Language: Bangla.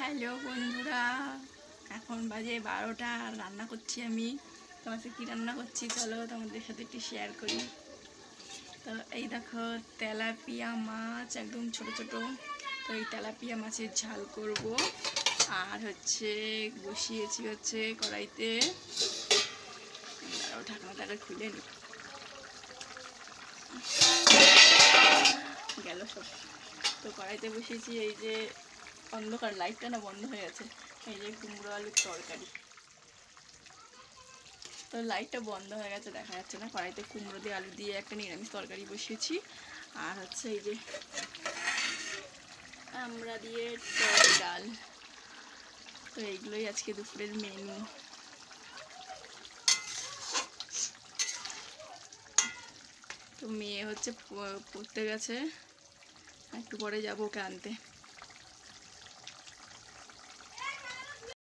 হ্যালো বন্ধুরা, এখন বাজে 12টা আর রান্না করছি আমি। তোমাকে কী রান্না করছি চলো তোমাদের সাথে একটু শেয়ার করি। তো এই দেখো তেলাপিয়া মাছ, একদম ছোট ছোট। তো এই তেলাপিয়া মাছের ঝাল করব। আর বসিয়েছি কড়াইতে। আরও ঢাকনাটাকে খুলে নি গেল সব। তো কড়াইতে বসিয়েছি, এই যে অন্ধকার, লাইটটা না বন্ধ হয়ে গেছে। এই যে কুমড়ো আলুর তরকারি। তো লাইটটা বন্ধ হয়ে গেছে, দেখা যাচ্ছে না। কড়াইতে কুমড়ো দিয়ে আলু দিয়ে একটা নিরামিষ তরকারি বসিয়েছি। আর এই যে আমরা দিয়ে টক ডাল। তো এইগুলোই আজকে দুপুরের মেনু। তো মেয়ে পড়তে গেছে, একটু পরে যাবো ওকে আনতে।